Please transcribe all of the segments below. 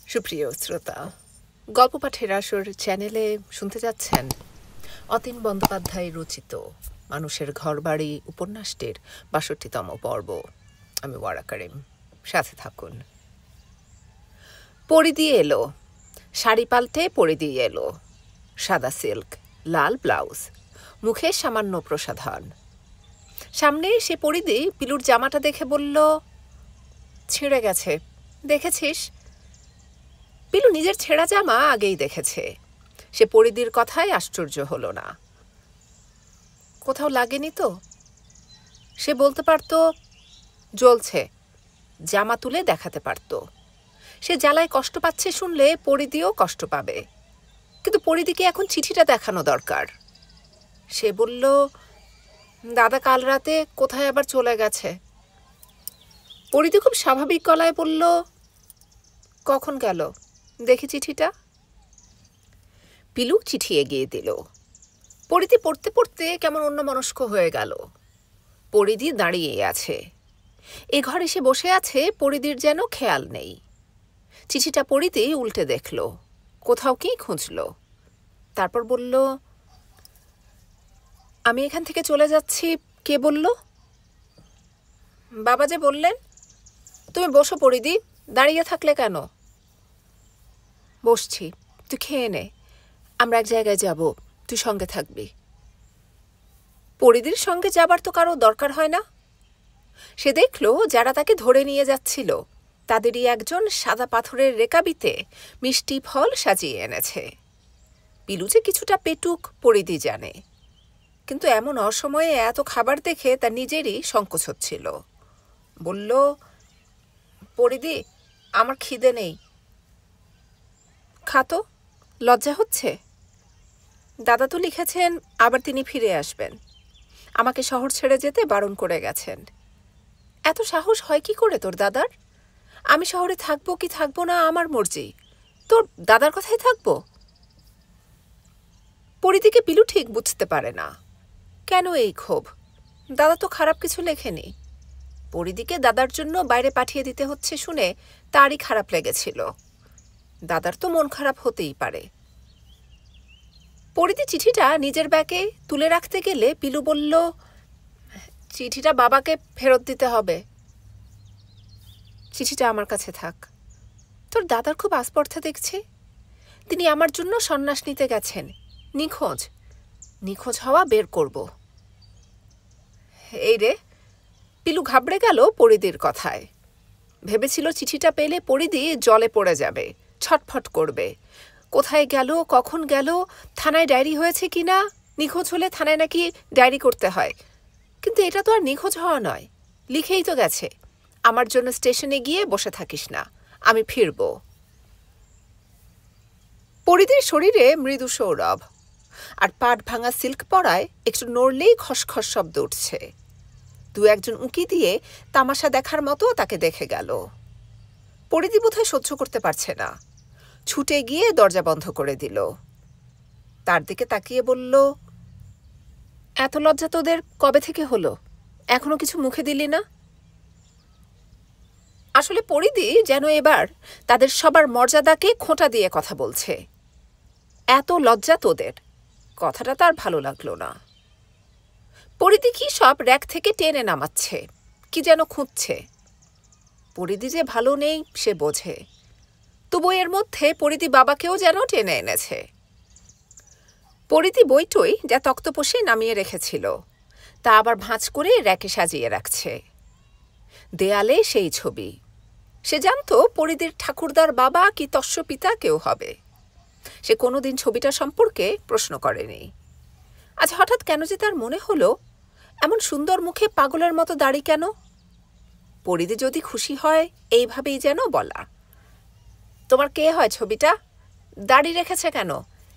সুপ্রিয় শ্রোতা, গল্প পাঠের আসর চ্যানেলে শুনতে যাচ্ছেন অতীন বন্দ্যোপাধ্যায় রচিত মানুষের ঘরবাড়ি উপন্যাসটির ৬২তম পর্ব। আমি ওয়ারা কারিম, সাথে থাকুন। পরিধি এলো, শাড়ি পাল্টে পরিধি এলো, সাদা সিল্ক, লাল ব্লাউজ, মুখে সামান্য প্রসাধন। সামনে সে পরিধি পিলুর জামাটা দেখে বলল, ছিঁড়ে গেছে, দেখেছিস? পিলু নিজের ছেঁড়া জামা আগেই দেখেছে। সে পরিধির কথায় আশ্চর্য হলো না। কোথাও লাগেনি তো? সে বলতে পারত জ্বলছে, জামা তুলে দেখাতে পারত। সে জ্বালায় কষ্ট পাচ্ছে শুনলে পরিধিও কষ্ট পাবে, কিন্তু পরিধিকে এখন চিঠিটা দেখানো দরকার। সে বলল, দাদা কাল রাতে কোথায় আবার চলে গেছে। পরিধি খুব স্বাভাবিক গলায় বলল, কখন গেল, দেখি চিঠিটা। পিলু চিঠি এগিয়ে দিল। পরিধি পড়তে পড়তে কেমন অন্যমনস্ক হয়ে গেল। পরিধি দাঁড়িয়ে আছে, এ ঘরে সে বসে আছে, পরিধির যেন খেয়াল নেই। চিঠিটা পরিধি উল্টে দেখল, কোথাও কি খুঁজল। তারপর বলল, আমি এখান থেকে চলে যাচ্ছি। কে বলল? বাবা যে বললেন। তুমি বসো পরিধি, দাঁড়িয়ে থাকলে কেন? বসছি, তুই খেয়ে নে, আমরা এক জায়গায় যাব, তুই সঙ্গে থাকবি। পরিধির সঙ্গে যাবার তো কারো দরকার হয় না। সে দেখল যারা তাকে ধরে নিয়ে যাচ্ছিল তাদেরই একজন সাদা পাথরের রেকাবিতে মিষ্টি ফল সাজিয়ে এনেছে। পিলু যে কিছুটা পেটুক পরিধি জানে, কিন্তু এমন অসময়ে এত খাবার দেখে তার নিজেরই সংকোচ হচ্ছিল। বলল, পরিধি, আমার খিদে নেই। খাতো, লজ্জা হচ্ছে? দাদা তো লিখেছেন আবার তিনি ফিরে আসবেন, আমাকে শহর ছেড়ে যেতে বারণ করে গেছেন। এত সাহস হয় কি করে তোর দাদার? আমি শহরে থাকবো কি থাকবো না আমার মর্জি, তোর দাদার কথাই থাকবো। পরিধিকে পিলু ঠিক বুঝতে পারে না। কেন এই ক্ষোভ? দাদা তো খারাপ কিছু লেখেনি। পরিধিকে দাদার জন্য বাইরে পাঠিয়ে দিতে হচ্ছে শুনে তারই খারাপ লেগেছিল। দাদার তো মন খারাপ হতেই পারে। পরিধি চিঠিটা নিজের ব্যাগে তুলে রাখতে গেলে পিলু বলল, চিঠিটা বাবাকে ফেরত দিতে হবে। চিঠিটা আমার কাছে থাক। তোর দাদার খুব আস্পর্ধা দেখছি। তিনি আমার জন্য সন্ন্যাস নিতে গেছেন, নিখোঁজ। নিখোঁজ হওয়া বের করব। এই রে, পিলু ঘাবড়ে গেল পরিধির কথায়। ভেবেছিল চিঠিটা পেলে পরিধি জলে পড়ে যাবে, ছটফট করবে। কোথায় গেল, কখন গেল, থানায় ডায়েরি হয়েছে কিনা। নিখোঁজ হলে থানায় নাকি ডায়েরি করতে হয়, কিন্তু এটা তো আর নিখোঁজ হওয়া নয়, লিখেই তো গেছে, আমার জন্য স্টেশনে গিয়ে বসে থাকিস না, আমি ফিরব। পরিধির শরীরে মৃদু সৌরভ, আর পাট ভাঙা সিল্ক পরায় একটু নড়লেই খসখস শব্দ উঠছে। দু একজন উঁকি দিয়ে তামাশা দেখার মতো তাকে দেখে গেল। পরিধি বোধহয় সহ্য করতে পারছে না, ছুটে গিয়ে দরজা বন্ধ করে দিল। তার দিকে তাকিয়ে বলল, এত লজ্জা তোদের কবে থেকে হলো? এখনো কিছু মুখে দিলি না? আসলে পরিধি যেন এবার তাদের সবার মর্যাদাকে খোঁটা দিয়ে কথা বলছে। এত লজ্জা তোদের, কথাটা তার ভালো লাগলো না। পরিধি কি সব র্যাক থেকে টেনে নামাচ্ছে, কি যেন খুঁজছে। পরিধি যে ভালো নেই সে বোঝে, তবু এর মধ্যে পরিধি বাবাকেও যেন টেনে এনেছে। পরিধি বইটই যা তক্তপোষে নামিয়ে রেখেছিল তা আবার ভাঁজ করে র্যাকে সাজিয়ে রাখছে। দেয়ালে সেই ছবি। সে জানত পরিধির ঠাকুরদার বাবা কি তস্য পিতা কেউ হবে। সে কোনোদিন ছবিটা সম্পর্কে প্রশ্ন করেনি। আজ হঠাৎ কেন যে তার মনে হলো, এমন সুন্দর মুখে পাগলের মতো দাড়ি কেন? পরিধি যদি খুশি হয় এইভাবেই যেন বলা, তোমার কে হয় ছবিটা? দাড়ি রেখেছে কেন?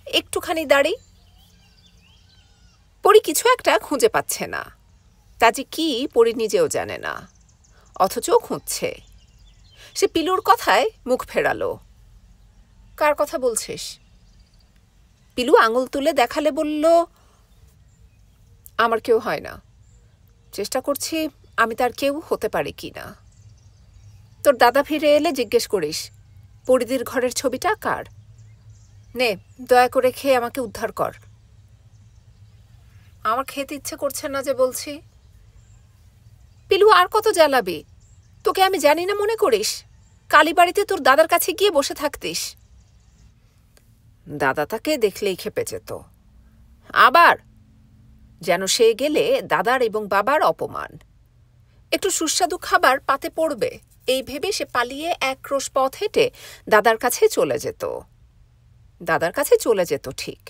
একটুখানি দাড়ি। পরি কিছু একটা খুঁজে পাচ্ছে না, তা যে কি পরি নিজেও জানে না, অথচ খুঁজছে। সে পিলুর কথায় মুখ ফেরালো। কার কথা বলছিস? পিলু আঙুল তুলে দেখালে বলল, আমার কেউ হয় না, চেষ্টা করছি আমি তার কেউ হতে পারি কি না। তোর দাদা ফিরে এলে জিজ্ঞেস করিস, পরিদির ঘরের ছবিটা কার? নে, দয়া করে খেয়ে আমাকে উদ্ধার কর। আমার খেতে ইচ্ছে করছে না যে বলছি। পিলু, আর কত জ্বালাবি? তোকে আমি জানি না মনে করিস? কালীবাড়িতে তোর দাদার কাছে গিয়ে বসে থাকতিস। দাদা তাকে দেখলেই খেপে যেত। আবার যেন সে গেলে দাদার এবং বাবার অপমান। একটু সুস্বাদু খাবার পাতে পড়বে এই ভেবে সে পালিয়ে এক ক্রোশ পথ হেঁটে দাদার কাছে চলে যেত। দাদার কাছে চলে যেত ঠিক,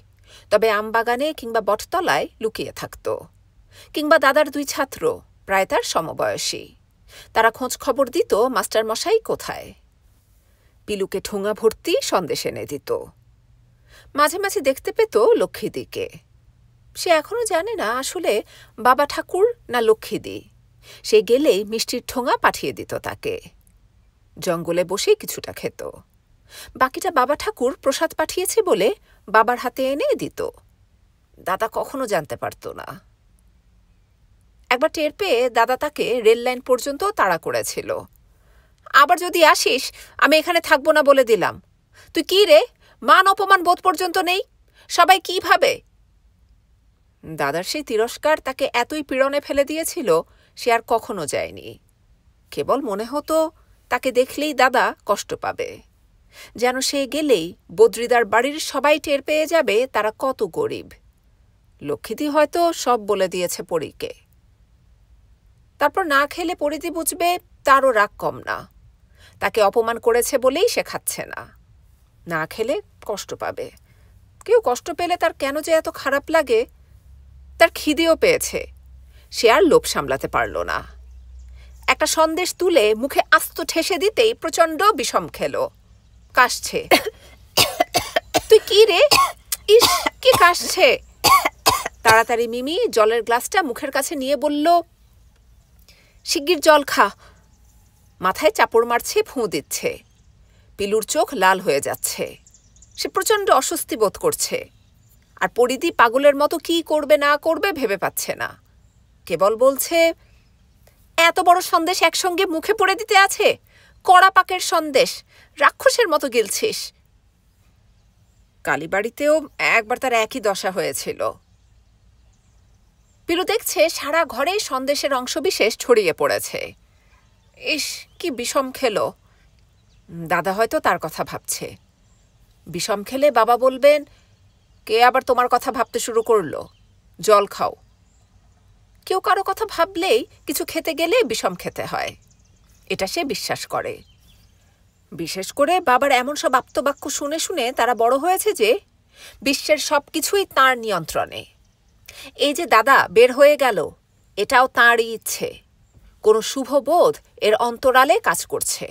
তবে আমবাগানে কিংবা বটতলায় লুকিয়ে থাকত। কিংবা দাদার দুই ছাত্র, প্রায় তার সমবয়সী, তারা খোঁজ খবর দিত মাস্টারমশাই কোথায়। পিলুকে ঠোঙা ভর্তি সন্দেশ এনে দিত। মাঝে মাঝে দেখতে পেত লক্ষ্মীদিকে। সে এখনো জানে না আসলে বাবা ঠাকুর না লক্ষ্মীদি। সে গেলেই মিষ্টির ঠোঙা পাঠিয়ে দিত তাকে। জঙ্গলে বসে কিছুটা খেত, বাকিটা বাবা ঠাকুর প্রসাদ পাঠিয়েছে বলে বাবার হাতে এনে দিত। দাদা কখনো জানতে পারত না। একবার টের পেয়ে দাদা তাকে রেল লাইন পর্যন্ত তাড়া করেছিল। আবার যদি আসিস আমি এখানে থাকবো না বলে দিলাম। তুই কি রে, মান অপমান বোধ পর্যন্ত নেই? সবাই কি ভাবে? দাদার সেই তিরস্কার তাকে এতই পীড়নে ফেলে দিয়েছিল, সে আর কখনো যায়নি। কেবল মনে হতো তাকে দেখলেই দাদা কষ্ট পাবে, যেন সে গেলেই বদ্রিদার বাড়ির সবাই টের পেয়ে যাবে তারা কত গরিব। লক্ষ্মীদি হয়তো সব বলে দিয়েছে পরীকে। তারপর না খেলে পরিদি বুঝবে তারও রাগ কম না। তাকে অপমান করেছে বলেই সে খাচ্ছে না। না খেলে কষ্ট পাবে। কেউ কষ্ট পেলে তার কেন যে এত খারাপ লাগে। তার খিদেও পেয়েছে, সে আর লোভ সামলাতে পারল না। একটা সন্দেশ তুলে মুখে আস্ত ঠেসে দিতেই প্রচণ্ড বিষম খেল। কাশছে। তুই কি রে? ইস, কি কাশছে! তাড়াতাড়ি মিমি জলের গ্লাসটা মুখের কাছে নিয়ে বলল, শিগগির জল খা। মাথায় চাপড় মারছে, ফুঁ দিচ্ছে। পিলুর চোখ লাল হয়ে যাচ্ছে। সে প্রচণ্ড অস্বস্তি বোধ করছে। আর পরিদি পাগলের মতো কি করবে না করবে ভেবে পাচ্ছে না। কেবল বলছে, এত বড় সন্দেশ একসঙ্গে মুখে পড়ে দিতে আছে? কড়া পাকের সন্দেশ, রাক্ষসের মতো গিলছিস। কালীবাড়িতেও একবার তার একই দশা হয়েছিল। পিলু দেখছে সারা ঘরে সন্দেশের অংশবিশেষ ছড়িয়ে পড়েছে। ইস, কি বিষম খেলো! দাদা হয়তো তার কথা ভাবছে। বিষম খেলে বাবা বলবেন, কে আবার তোমার কথা ভাবতে শুরু করলো? জল খাও। কেউ কারো কথা ভাবলেই কিছু খেতে গেলে বিষম খেতে হয়, এটা সে বিশ্বাস করে। বিশেষ করে বাবার এমন সব আপ্তবাক্য শুনে শুনে তারা বড় হয়েছে যে বিশ্বের সব কিছুই তাঁর নিয়ন্ত্রণে। এই যে দাদা বের হয়ে গেল, এটাও তাঁরই ইচ্ছে। কোনো শুভ বোধ এর অন্তরালে কাজ করছে।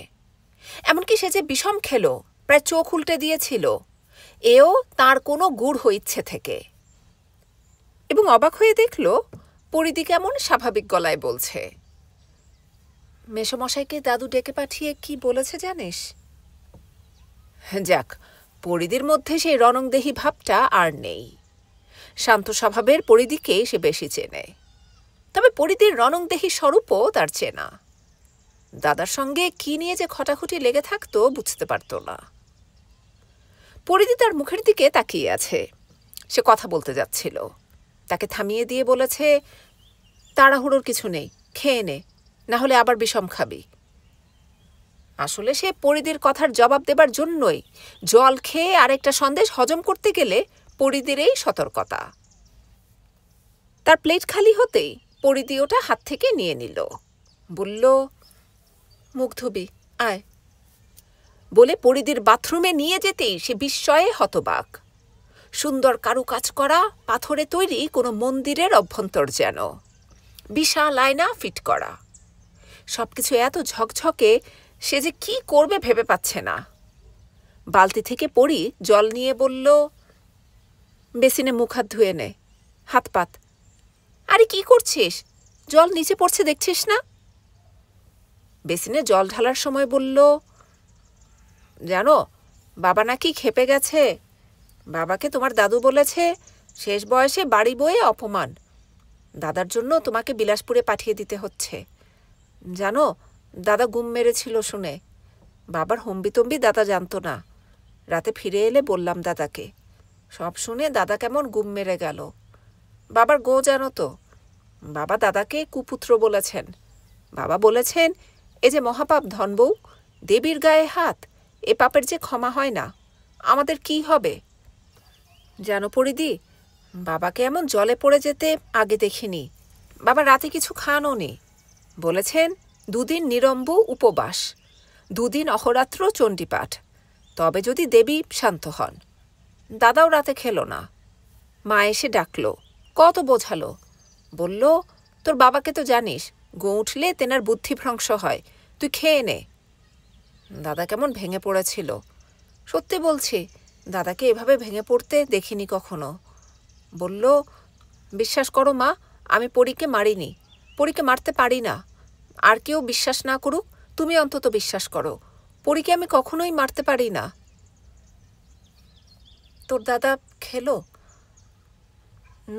এমনকি সে যে বিষম খেল, প্রায় চোখ উল্টে দিয়েছিল, এও তাঁর কোনো গূঢ় ইচ্ছে থেকে। এবং অবাক হয়ে দেখল পরিদি কেমন স্বাভাবিক গলায় বলছে। মেসোমশাইকে দাদু ডেকে পাঠিয়ে কি বলেছে জানিস? যাক, পরিদির মধ্যে সেই রণংদেহী ভাবটা আর নেই। শান্ত স্বভাবের পরিদিকে সে বেশি চেনে। তবে পরিদির রণংদেহী স্বরূপও তার চেনা। দাদার সঙ্গে কি নিয়ে যে খটাখুটি লেগে থাকতো বুঝতে পারত না। পরিদি তার মুখের দিকে তাকিয়ে আছে। সে কথা বলতে যাচ্ছিল, তাকে থামিয়ে দিয়ে বলেছে, তাড়াহুড়োর কিছু নেই, খেয়ে নে, না হলে আবার বিষম খাবি। আসলে সে পরিদির কথার জবাব দেবার জন্যই জল খেয়ে আরেকটা সন্দেশ হজম করতে গেলে পরিদির এই সতর্কতা। তার প্লেট খালি হতেই পরিদি ওটা হাত থেকে নিয়ে নিল। বলল, মুখ ধুবি, আয়। বলে পরিদির বাথরুমে নিয়ে যেতেই সে বিস্ময়ে হতবাক। সুন্দর কারুকাজ করা পাথরে তৈরি কোনো মন্দিরের অভ্যন্তর যেন। বিশাল আয়না ফিট করা। সবকিছু এত ঝকঝকে, সে যে কি করবে ভেবে পাচ্ছে না। বালতি থেকে পড়ি জল নিয়ে বলল, বেসিনে মুখ হাত ধুয়ে নে, হাত পাত। আরে কি করছিস? জল নিচে পড়ছে দেখছিস না? বেসিনে জল ঢালার সময় বলল, জানো বাবা নাকি খেপে গেছে। বাবাকে তোমার দাদু বলেছে শেষ বয়সে বাড়ি বয়ে অপমান। দাদার জন্য তোমাকে বিলাসপুরে পাঠিয়ে দিতে হচ্ছে। জানো, দাদা গুম মেরেছিল শুনে। বাবার হম্বিতম্বি দাদা জানত না। রাতে ফিরে এলে বললাম দাদাকে। সব শুনে দাদা কেমন গুম মেরে গেল। বাবার গো জানো তো, বাবা দাদাকে কুপুত্র বলেছেন। বাবা বলেছেন, এ যে মহাপাপ ধনবউ, দেবীর গায়ে হাত, এ পাপের যে ক্ষমা হয় না। আমাদের কি হবে জানো পরিদি, বাবাকে এমন জলে পড়ে যেতে আগে দেখিনি। বাবা রাতে কিছু খানও নি। বলেছেন 2 দিন নিরম্ব উপবাস, 2 দিন অহরাত্র চণ্ডীপাঠ, তবে যদি দেবী শান্ত হন। দাদাও রাতে খেলো না। মা এসে ডাকল, কত বোঝালো। বলল, তোর বাবাকে তো জানিস, গো উঠলে তেনার বুদ্ধিভ্রংশ হয়, তুই খেয়ে নে। দাদা কেমন ভেঙে পড়েছিল। সত্যি বলছি, দাদাকে এভাবে ভেঙে পড়তে দেখিনি কখনো। বলল, বিশ্বাস করো মা, আমি পরীকে মারিনি, পরীকে মারতে পারি না। আর কেউ বিশ্বাস না করুক, তুমি অন্তত বিশ্বাস করো, পরীকে আমি কখনোই মারতে পারি না। তোর দাদা খেলো?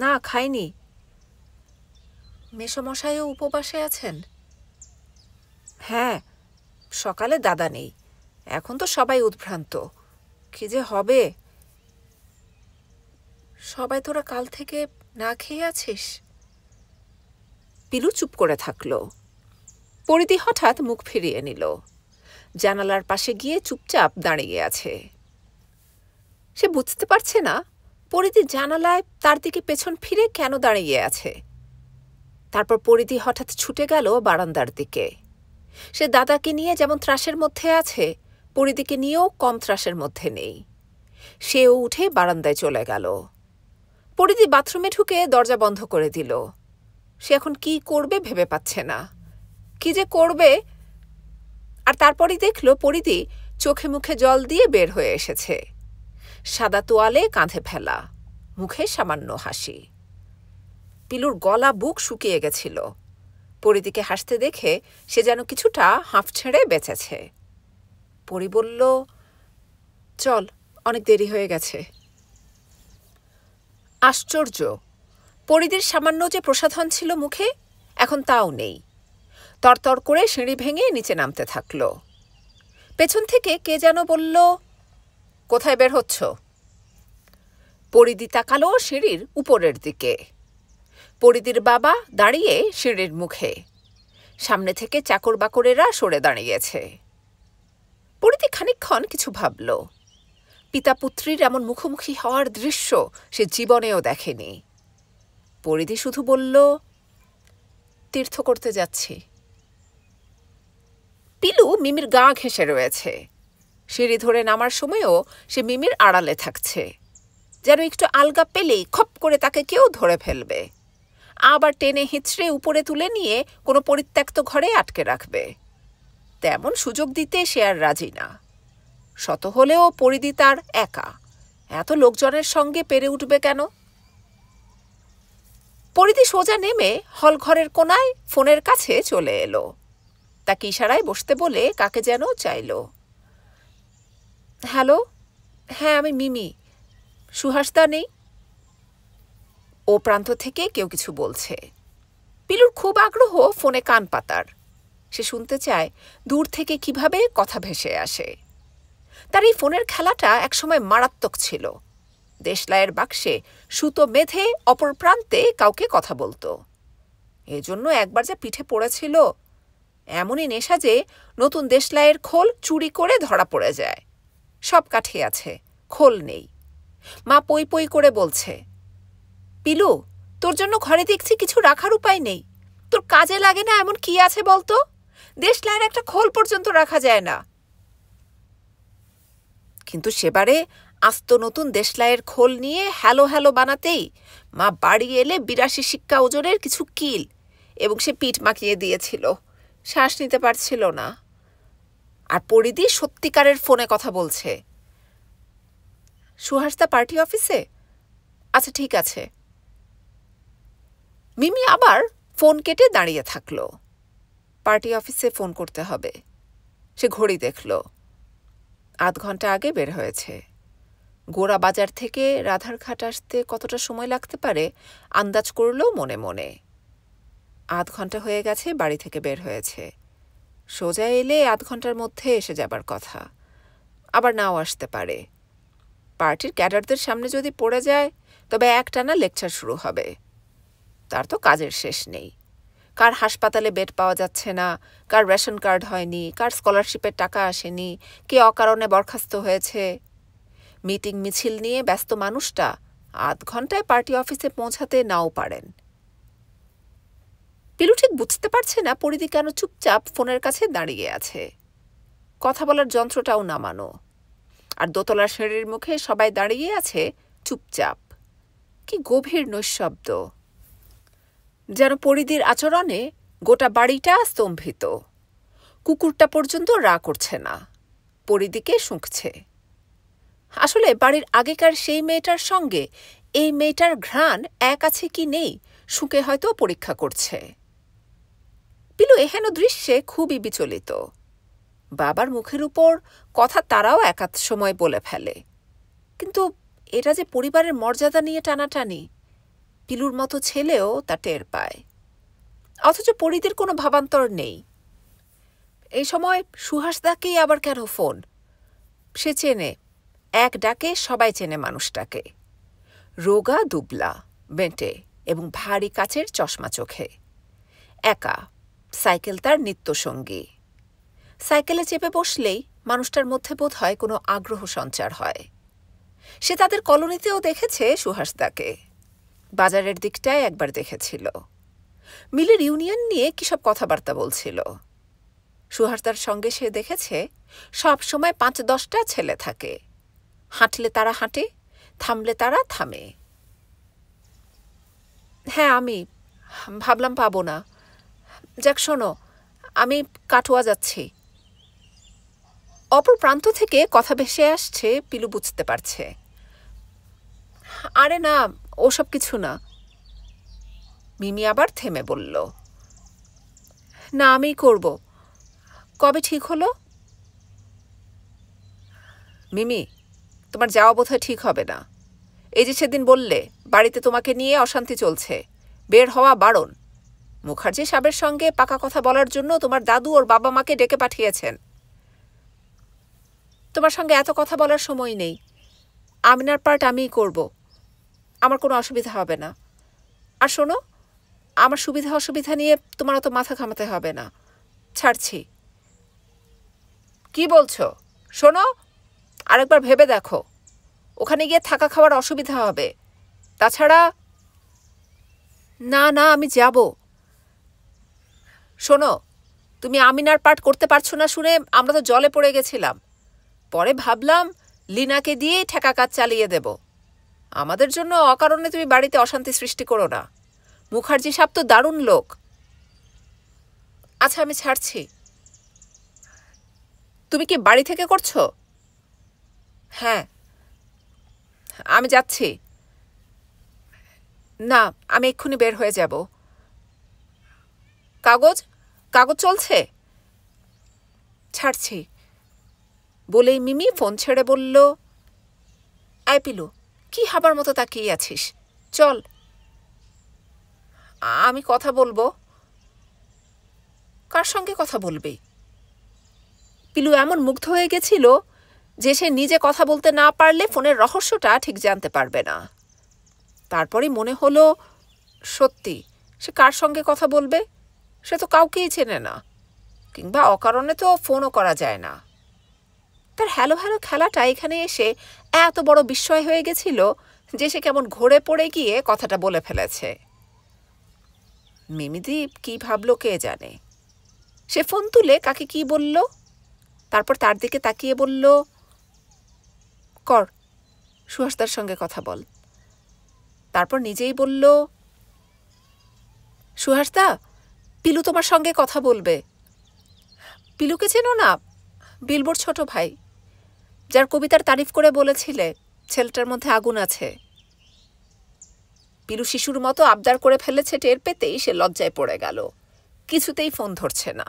না, খায়নি। মেসোমশাইও উপবাসে আছেন? হ্যাঁ, সকালে দাদা নেই, এখন তো সবাই উদ্ভ্রান্ত। কি যে হবে। সবাই তোরা কাল থেকে না খেয়ে আছিস? পিলু চুপ করে থাকল। পরিধি হঠাৎ মুখ ফিরিয়ে নিল, জানালার পাশে গিয়ে চুপচাপ দাঁড়িয়ে আছে। সে বুঝতে পারছে না পরিধি জানালায় তার দিকে পেছন ফিরে কেন দাঁড়িয়ে আছে। তারপর পরিধি হঠাৎ ছুটে গেল বারান্দার দিকে। সে দাদাকে নিয়ে যেমন ত্রাসের মধ্যে আছে, পরিধিকে নিয়েও কম ত্রাসের মধ্যে নেই। সেও উঠে বারান্দায় চলে গেল। পরিধি বাথরুমে ঢুকে দরজা বন্ধ করে দিল। সে এখন কি করবে ভেবে পাচ্ছে না, কি যে করবে। আর তারপরই দেখল পরিধি চোখে মুখে জল দিয়ে বের হয়ে এসেছে, সাদা তোয়ালে কাঁধে ফেলা, মুখে সামান্য হাসি। পিলুর গলা বুক শুকিয়ে গেছিল। পরিধিকে হাসতে দেখে সে যেন কিছুটা হাঁফ ছেড়ে বেঁচেছে। পরি বলল, চল, অনেক দেরি হয়ে গেছে। আশ্চর্য, পরিধির সামান্য যে প্রসাধন ছিল মুখে, এখন তাও নেই। তরতর করে সিঁড়ি ভেঙে নিচে নামতে থাকল। পেছন থেকে কে যেন বলল, কোথায় বের হচ্ছ? পরিধি তাকালো সিঁড়ির উপরের দিকে। পরিধির বাবা দাঁড়িয়ে সিঁড়ির মুখে, সামনে থেকে চাকর বাকরেরা সরে দাঁড়িয়েছে। পরিধি খানিকক্ষণ কিছু ভাবল। পিতা পুত্রীর এমন মুখোমুখি হওয়ার দৃশ্য সে জীবনেও দেখেনি। পরিধি শুধু বলল, তীর্থ করতে যাচ্ছি। পিলু মিমির গা ঘেঁষে রয়েছে। সিঁড়ি ধরে নামার সময়ও সে মিমির আড়ালে থাকছে, যেন একটু আলগা পেলেই খপ করে তাকে কেউ ধরে ফেলবে, আবার টেনে হিঁচড়ে উপরে তুলে নিয়ে কোনো পরিত্যক্ত ঘরে আটকে রাখবে। তেমন সুযোগ দিতে সে আর রাজি না। শত হলেও পরিধি তার একা, এত লোকজনের সঙ্গে পেরে উঠবে কেন? পরিধি সোজা নেমে হলঘরের কোনায় ফোনের কাছে চলে এলো। তাকে ইশারায় বসতে বলে কাকে যেন চাইল। হ্যালো, হ্যাঁ আমি মিমি, সুহাসদা নেই? ও প্রান্ত থেকে কেউ কিছু বলছে। পিলুর খুব আগ্রহ ফোনে কান পাতার। সে শুনতে চায় দূর থেকে কিভাবে কথা ভেসে আসে। তার এই ফোনের খেলাটা একসময় মারাত্মক ছিল। দেশলাইয়ের বাক্সে সুতো বেঁধে অপর প্রান্তে কাউকে কথা বলতো। এজন্য একবার যা পিঠে পড়েছিল, এমনই নেশা যে নতুন দেশলাইয়ের খোল চুরি করে ধরা পড়ে যায়। সব কাঠি আছে, খোল নেই। মা পই পই করে বলছে, পিলু, তোর জন্য ঘরে দেখছি কিছু রাখার উপায় নেই। তোর কাজে লাগে না এমন কি আছে বলতো? দেশলাইয়ের একটা খোল পর্যন্ত রাখা যায় না। কিন্তু সেবারে আস্ত নতুন দেশলাইয়ের খোল নিয়ে হ্যালো হ্যালো বানাতেই মা বাড়ি এলে 82 শিক্কা ওজনের কিছু কিল এবং সে পিঠ মাখিয়ে দিয়েছিল। শ্বাস নিতে পারছিল না। আর পরিধি সত্যিকারের ফোনে কথা বলছে। সুহাসদা পার্টি অফিসে? আচ্ছা ঠিক আছে। মিমি আবার ফোন কেটে দাঁড়িয়ে থাকল। পার্টি অফিসে ফোন করতে হবে। সে ঘড়ি দেখল, 8 ঘন্টা আগে বের হয়েছে। গোড়া বাজার থেকে রাধারঘাট আসতে কতটা সময় লাগতে পারে আন্দাজ করল মনে মনে। 8 ঘন্টা হয়ে গেছে বাড়ি থেকে বের হয়েছে। সোজা এলে ৮ ঘন্টার মধ্যে এসে যাবার কথা, আবার নাও আসতে পারে। পার্টির ক্যাডারদের সামনে যদি পড়ে যায় তবে একটানা লেকচার শুরু হবে। তার তো কাজের শেষ নেই। কার হাসপাতালে বেড পাওয়া যাচ্ছে না, কার রেশন কার্ড হয়নি, কার স্কলারশিপের টাকা আসেনি, কে অকারণে বরখাস্ত হয়েছে। মিটিং মিছিল নিয়ে ব্যস্ত মানুষটা ৮ ঘন্টায় পার্টি অফিসে পৌঁছাতে নাও পারেন। পিলু ঠিক বুঝতে পারছে না পরিধি কেন চুপচাপ ফোনের কাছে দাঁড়িয়ে আছে। কথা বলার যন্ত্রটাও নামানো, আর দোতলার সিঁড়ির মুখে সবাই দাঁড়িয়ে আছে চুপচাপ। কি গভীর নৈঃশব্দ, যেন পরিধির আচরণে গোটা বাড়িটা স্তম্ভিত। কুকুরটা পর্যন্ত রা করছে না, পরিধিকে শুঁকছে। আসলে বাড়ির আগেকার সেই মেয়েটার সঙ্গে এই মেয়েটার ঘ্রাণ এক আছে কি নেই শুঁকে হয়তো পরীক্ষা করছে। পিলু এহেন দৃশ্যে খুবই বিচলিত। বাবার মুখের উপর কথা তারাও একাধ সময় বলে ফেলে, কিন্তু এটা যে পরিবারের মর্যাদা নিয়ে টানাটানি, পিলুর মতো ছেলেও তা টের পায়। অথচ পরিধির কোনো ভাবান্তর নেই। এই সময় সুহাসদাকেই আবার কেন ফোন? সে চেনে, এক ডাকে সবাই চেনে মানুষটাকে। রোগা দুবলা, বেঁটে এবং ভারী কাচের চশমা চোখে। একা, সাইকেল তার নিত্যসঙ্গী। সাইকেলে চেপে বসলেই মানুষটার মধ্যে বোধ হয় কোনো আগ্রহ সঞ্চার হয়। সে তাদের কলোনিতেও দেখেছে সুহাসদাকে, বাজারের দিকটায় একবার দেখেছিল। মিলের ইউনিয়ন নিয়ে কিসব কথাবার্তা বলছিল। সুহাসদার সঙ্গে সে দেখেছে সব সময় ৫-১০টা ছেলে থাকে। হাঁটলে তারা হাঁটে, থামলে তারা থামে। হ্যাঁ, আমি ভাবলাম পাবো না। যাক শোনো, আমি কাটোয়া যাচ্ছি। অপর প্রান্ত থেকে কথা ভেসে আসছে, পিলু বুঝতে পারছে। আরে না, ওসব কিছু না। মিমি আবার থেমে বলল, না আমিই করব। কবে ঠিক হলো? মিমি, তোমার যাওয়া বোধহয় ঠিক হবে না। এই যে সেদিন বললে বাড়িতে তোমাকে নিয়ে অশান্তি চলছে, বের হওয়া বারণ। মুখার্জি সাহেবের সঙ্গে পাকা কথা বলার জন্য তোমার দাদু ওর বাবা মাকে ডেকে পাঠিয়েছেন। তোমার সঙ্গে এত কথা বলার সময় নেই। আমিনার পার্ট আমিই করব, আমার কোনো অসুবিধা হবে না। আর শোনো, আমার সুবিধা অসুবিধা নিয়ে তোমার অত মাথা ঘামাতে হবে না। ছাড়ছি। কি বলছো? শোনো, আরেকবার ভেবে দেখো, ওখানে গিয়ে থাকা খাওয়ার অসুবিধা হবে। তাছাড়া না না, আমি যাব। শোনো, তুমি আমিনার পার্ট করতে পারছো না শুনে আমরা তো জলে পড়ে গেছিলাম। পরে ভাবলাম লিনাকে দিয়েই ঠেকা কাজ চালিয়ে দেব। আমাদের জন্য অকারণে তুমি বাড়িতে অশান্তি সৃষ্টি করো না। মুখার্জি সাহেব তো দারুণ লোক। আচ্ছা, আমি ছাড়ছি। তুমি কি বাড়ি থেকে করছো? হ্যাঁ, আমি যাচ্ছি। না, আমি এক্ষুনি বের হয়ে যাব। কাগজ কাগজ চলছে? ছাড়ছি। বলেই মিমি ফোন ছেড়ে বলল, আয় পিলু, কি হাবার মতো তাকিয়ে আছিস? চল। আমি কথা বলবো। কার সঙ্গে কথা বলবি? পিলু এমন মুগ্ধ হয়ে গেছিল যে সে নিজে কথা বলতে না পারলে ফোনের রহস্যটা ঠিক জানতে পারবে না। তারপরই মনে হলো, সত্যি সে কার সঙ্গে কথা বলবে? সে তো কাউকেই চেনে না, কিংবা অকারণে তো ফোনও করা যায় না। তার হ্যালো হ্যালো খেলাটা এখানে এসে এত বড় বিস্ময় হয়ে গেছিল যে সে কেমন ঘোরে পড়ে গিয়ে কথাটা বলে ফেলেছে। মিমিদি কি ভাবলো কে জানে। সে ফোন তুলে কাকে কি বলল, তারপর তার দিকে তাকিয়ে বলল, কর, সুহাসদার সঙ্গে কথা বল। তারপর নিজেই বলল, সুহাসদা, পিলু তোমার সঙ্গে কথা বলবে। পিলুকে চেনো না? বিলবোর ছোট ভাই, যার কবিতার তারিফ করে বলেছিলে ছেলেটার মধ্যে আগুন আছে। পিলু শিশুর মতো আবদার করে ফেলেছে টের পেতেই সে লজ্জায় পড়ে গেল। কিছুতেই ফোন ধরছে না।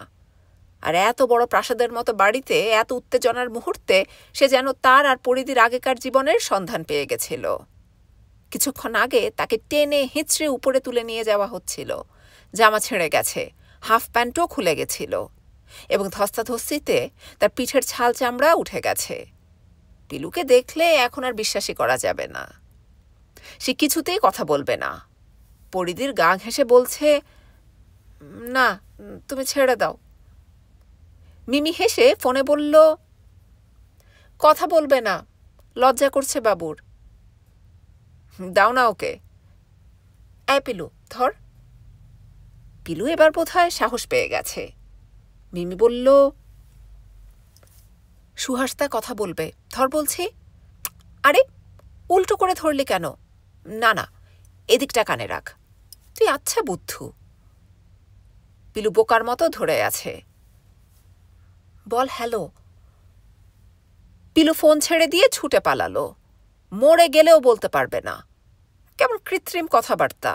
আর এত বড় প্রাসাদের মতো বাড়িতে এত উত্তেজনার মুহূর্তে সে যেন তার আর পরিধির আগেকার জীবনের সন্ধান পেয়ে গেছিল। কিছুক্ষণ আগে তাকে টেনে হিঁচড়ে উপরে তুলে নিয়ে যাওয়া হচ্ছিল। জামা ছেড়ে গেছে, হাফ প্যান্টও খুলে গেছিল। এবং ধস্তাধস্তিতে তার পিঠের ছাল চামড়া উঠে গেছে। পিলুকে দেখলে এখন আর বিশ্বাসই করা যাবে না। সে কিছুতেই কথা বলবে না। পরিধির গা ঘেঁষে বলছে, না, তুমি ছেড়ে দাও। মিমি হেসে ফোনে বলল, কথা বলবে না, লজ্জা করছে বাবুর। দাও না ওকে। পিলু ধর। পিলু এবার বোধহয় সাহস পেয়ে গেছে। মিমি বলল, সুহাসদা কথা বলবে, ধর বলছি। আরে, উল্টো করে ধরলি কেন? না না, এদিকটা কানে রাখ। তুই আচ্ছা বুদ্ধু। পিলু বোকার মতো ধরে আছে। বল হ্যালো। পিলু ফোন ছেড়ে দিয়ে ছুটে পালালো। মরে গেলেও বলতে পারবে না। কেমন কৃত্রিম কথাবার্তা।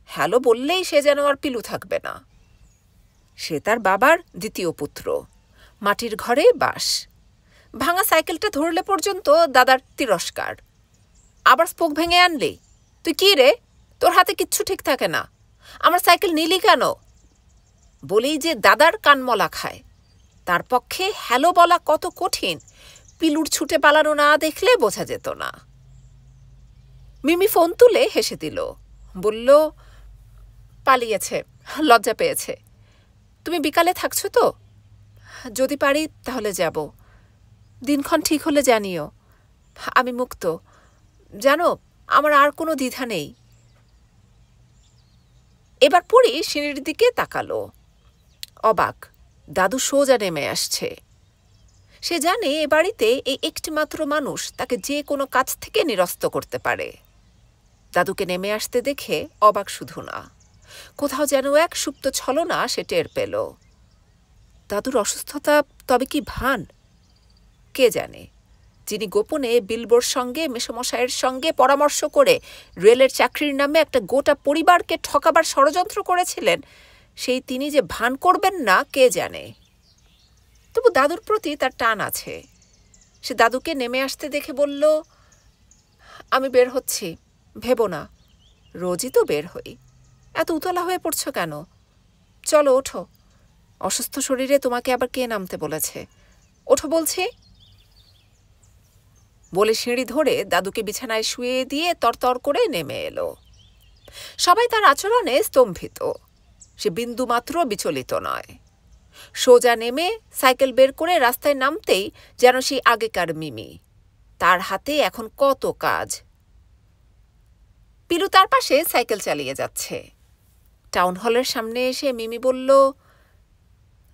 হ্যালো বললেই সে যেন আর পিলু থাকবে না। সে তার বাবার দ্বিতীয় পুত্র। মাটির ঘরে বাস। ভাঙা সাইকেলটা ধরলে পর্যন্ত দাদার তিরস্কার। আবার স্পোক ভেঙে আনলি? তুই কি রে, তোর হাতে কিচ্ছু ঠিক থাকে না। আমার সাইকেল নিলি কেন? বলেই যে দাদার কানমলা খায়। তার পক্ষে হ্যালো বলা কত কঠিন পিলুর ছুটে পালানো না দেখলে বোঝা যেত না। মিমি ফোন তুলে হেসে দিল। বলল, পালিয়েছে, লজ্জা পেয়েছে। তুমি বিকালে থাকছো তো? যদি পারি তাহলে যাব। দিনক্ষণ ঠিক হলে জানিও। আমি মুক্ত। জানো, আমার আর কোনো দ্বিধা নেই। এবার পরি সিঁড়ির দিকে তাকালো। অবাক, দাদু সোজা নেমে আসছে। সে জানে এ বাড়িতে এই একটিমাত্র মানুষ তাকে যে কোনো কাজ থেকে নিরস্ত করতে পারে। দাদুকে নেমে আসতে দেখে অবাক শুধু না, কোথাও যেন এক সুপ্ত ছলনা সে টের পেল। দাদুর অসুস্থতা তবে কি ভান? কে জানে। যিনি গোপনে বিলবোর সঙ্গে মেসোমশাইয়ের সঙ্গে পরামর্শ করে রেলের চাকরির নামে একটা গোটা পরিবারকে ঠকাবার ষড়যন্ত্র করেছিলেন, সেই তিনি যে ভান করবেন না কে জানে। তবু দাদুর প্রতি তার টান আছে। সে দাদুকে নেমে আসতে দেখে বলল, আমি বের হচ্ছি, ভেবো না। রোজই তো বের হই। এত উতলা হয়ে পড়ছ কেন? চলো ওঠো। অসুস্থ শরীরে তোমাকে আবার কে নামতে বলেছে? ওঠো বলছি। বলে সিঁড়ি ধরে দাদুকে বিছানায় শুয়ে দিয়ে তরতর করে নেমে এলো। সবাই তার আচরণে স্তম্ভিত। সে বিন্দুমাত্র বিচলিত নয়। সোজা নেমে সাইকেল বের করে রাস্তায় নামতেই যেন সেই আগেকার মিমি। তার হাতে এখন কত কাজ। পিলু তার পাশে সাইকেল চালিয়ে যাচ্ছে। টাউন হলের সামনে এসে মিমি বলল,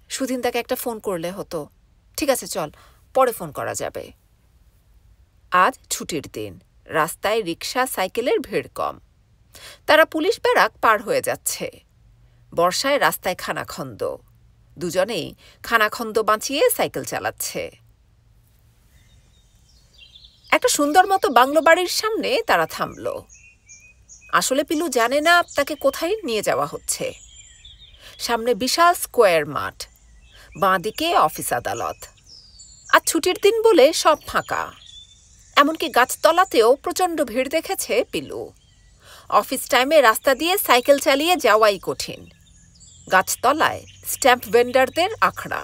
সুদিন তাকে একটা ফোন করলে হতো। ঠিক আছে, চল, পরে ফোন করা যাবে। আজ ছুটির দিন। রাস্তায় রিকশা সাইকেলের ভিড় কম। তারা পুলিশ ব্যারাক পার হয়ে যাচ্ছে। বর্ষায় রাস্তায় খানাখন্দ। দুজনেই খানাখন্দ বাঁচিয়ে সাইকেল চালাচ্ছে। একটা সুন্দর মতো বাংলো বাড়ির সামনে তারা থামল। আসলে পিলু জানে না তাকে কোথায় নিয়ে যাওয়া হচ্ছে। সামনে বিশাল স্কোয়ার মাঠ, বাঁদিকে অফিস আদালত। আজ ছুটির দিন বলে সব ফাঁকা। এমনকি গাছতলাতেও প্রচণ্ড ভিড় দেখেছে পিলু। অফিস টাইমে রাস্তা দিয়ে সাইকেল চালিয়ে যাওয়াই কঠিন। গাছতলায় স্ট্যাম্প ভেন্ডারদের আখড়া।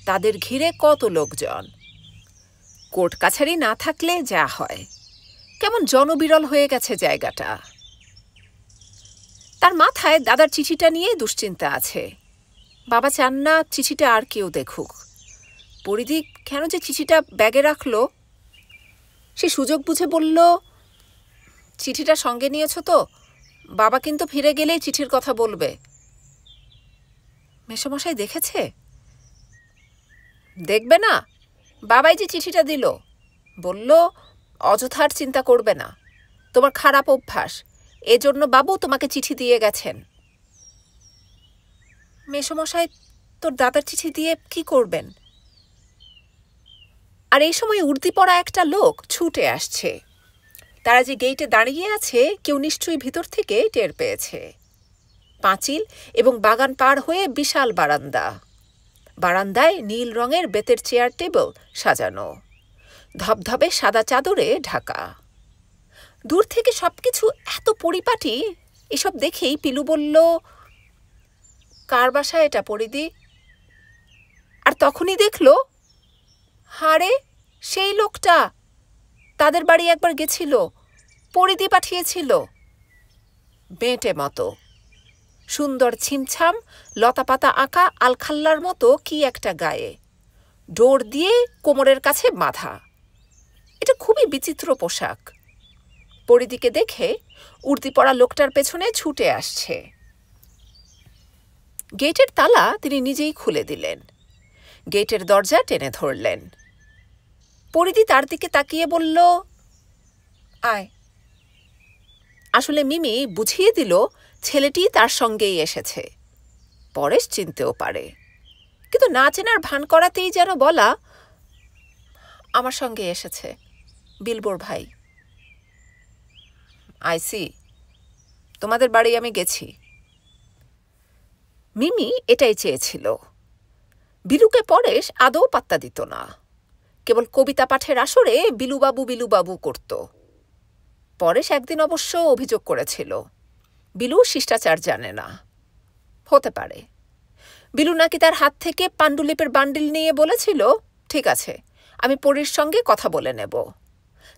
তাদের ঘিরে কত লোকজন। কোর্ট কাছারি না থাকলে যা হয়। কেমন জনবিরল হয়ে গেছে জায়গাটা। তার মাথায় দাদার চিঠিটা নিয়ে দুশ্চিন্তা আছে। বাবা চান না চিঠিটা আর কেউ দেখুক। পরিধি কেন যে চিঠিটা ব্যাগে রাখল? সে সুযোগ বুঝে বলল, চিঠিটা সঙ্গে নিয়েছ তো? বাবা কিন্তু ফিরে গেলেই চিঠির কথা বলবে। মেসোমশাই দেখেছে? দেখবে না, বাবাই যে চিঠিটা দিল। বলল, অযথার চিন্তা করবে না, তোমার খারাপ অভ্যাস, এজন্য বাবু তোমাকে চিঠি দিয়ে গেছেন। মেসোমশাই তোর দাদার চিঠি দিয়ে কি করবেন? আর এই সময় উর্দি পরা একটা লোক ছুটে আসছে। তারা যে গেইটে দাঁড়িয়ে আছে কেউ নিশ্চয়ই ভিতর থেকে টের পেয়েছে। পাঁচিল এবং বাগান পার হয়ে বিশাল বারান্দা। বারান্দায় নীল রঙের বেতের চেয়ার টেবিল সাজানো, ধবধবে সাদা চাদরে ঢাকা। দূর থেকে সবকিছু এত পরিপাটি। এসব দেখেই পিলু বলল, কার বাসা এটা পরিদি? আর তখনই দেখল, হারে সেই লোকটা, তাদের বাড়ি একবার গেছিল, পরিধি পাঠিয়েছিল। বেঁটে মতো, সুন্দর ছিমছাম লতাপাতা আঁকা আলখাল্লার মতো কি একটা গায়ে, ডোর দিয়ে কোমরের কাছে বাঁধা। এটা খুবই বিচিত্র পোশাক। পরিধিকে দেখে উর্দি পরা লোকটার পেছনে ছুটে আসছে। গেটের তালা তিনি নিজেই খুলে দিলেন, গেটের দরজা টেনে ধরলেন। পরিধি তার দিকে তাকিয়ে বলল, আয়। আসলে মিমি বুঝিয়ে দিল ছেলেটি তার সঙ্গেই এসেছে। পরেশ চিনতেও পারে, কিন্তু না চেনার ভান করাতেই যেন বলা, আমার সঙ্গে এসেছে বিলবোর ভাই। আইসি, তোমাদের বাড়ি আমি গেছি। মিমি এটাই চেয়েছিল। বিলুকে পরেশ আদৌ পাত্তা দিত না, কেবল কবিতা পাঠের আসরে বিলুবাবু বিলুবাবু করত। পরেশ একদিন অবশ্য অভিযোগ করেছিল, বিলু শিষ্টাচার জানে না। হতে পারে। বিলু নাকি তার হাত থেকে পাণ্ডুলিপির বান্ডিল নিয়ে বলেছিল, ঠিক আছে, আমি পরীর সঙ্গে কথা বলে নেব।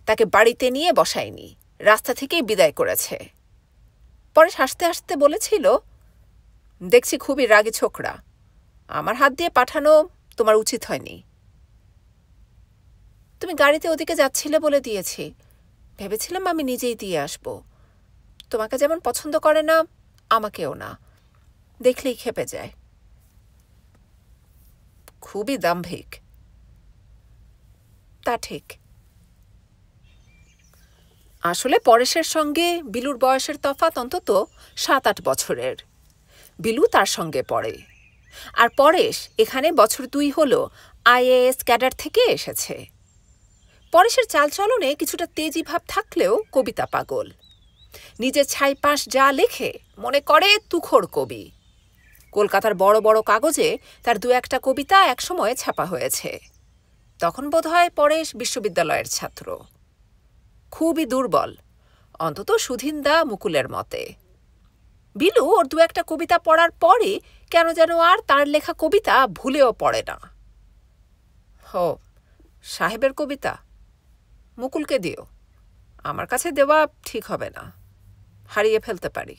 তাকে বাড়িতে নিয়ে বসায়নি, রাস্তা থেকেই বিদায় করেছে। পরেশ হাসতে হাসতে বলেছিল, দেখছি খুবই রাগী ছোকরা, আমার হাত দিয়ে পাঠানো তোমার উচিত হয়নি। তুমি গাড়িতে ওদিকে যাচ্ছিলে বলে দিয়েছি, ভেবেছিলাম আমি নিজেই দিয়ে আসব। তোমাকে যেমন পছন্দ করে না, আমাকেও না, দেখলেই খেপে যায়। খুবই দাম্ভিক। তা ঠিক। আসলে পরেশের সঙ্গে বিলুর বয়সের তফাৎ অন্তত 7-8 বছরের। বিলু তার সঙ্গে পড়ে, আর পরেশ এখানে বছর 2 হলো IAS ক্যাডার থেকে এসেছে। পরেশের চালচলনে কিছুটা তেজি ভাব থাকলেও কবিতা পাগল। নিজের ছাইপাশ যা লেখে মনে করে তুখোড় কবি। কলকাতার বড় বড় কাগজে তার 2-1টা কবিতা একসময় ছাপা হয়েছে। তখন বোধহয় পরেশ বিশ্ববিদ্যালয়ের ছাত্র। খুবই দুর্বল, অন্তত সুধীনদা মুকুলের মতে। বিলু ওর 2-1টা কবিতা পড়ার পরে কেন যেন আর তার লেখা কবিতা ভুলেও পড়ে না। হো, সাহেবের কবিতা মুকুলকে দিও, আমার কাছে দেওয়া ঠিক হবে না, হারিয়ে ফেলতে পারি।